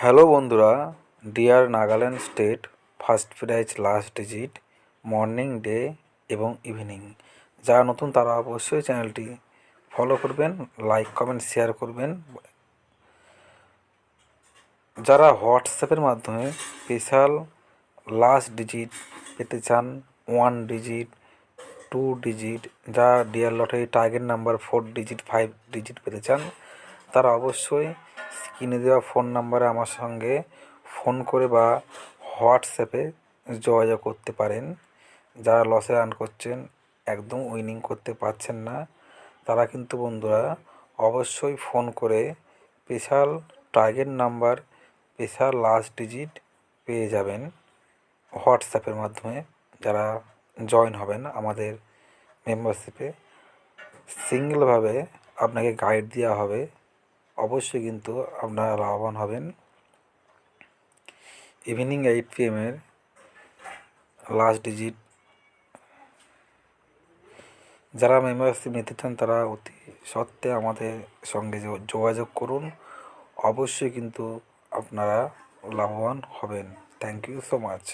Hello বন্ধুরা, dear Nagaland state, first prize last digit, morning day এবং evening. যারা নতুন তারা অবশ্যই চ্যানেলটি ফলো করবেন, লাইক কমেন্ট শেয়ার করবেন। যারা হোয়াটসঅ্যাপের মাধ্যমে স্পেশাল লাস্ট ডিজিট পেতে চান, 1 ডিজিট, 2 ডিজিট, যা dear lottery target number 4 digit, 5 digit পেতে চান, তারা অবশ্যই স্ক্রিনে দেওয়া ফোন নাম্বারে আমার সঙ্গে ফোন করে বা হোয়াটসঅ্যাপে যোগাযোগ করতে পারেন। যারা লসে রান করছেন, একদম উইনিং করতে পারছেন না, তারা কিন্তু বন্ধুরা অবশ্যই ফোন করে special target number, special last digit পেয়ে যাবেন হোয়াটসঅ্যাপের মাধ্যমে। যারা জয়েন হবেন আমাদের মেম্বারশিপে, সিঙ্গেলভাবে আপনাকে গাইড দেওয়া হবে, অবশ্যই কিন্তু আপনারা লাভবান হবেন। ইভিনিং 8 PM লাস্ট ডিজিট যারা মেম্বারশিপ নিতে চান তারা অতি সত্ত্বে আমাদের সঙ্গে যোগাযোগ করুন, অবশ্যই কিন্তু আপনারা লাভবান হবেন। Thank you so much.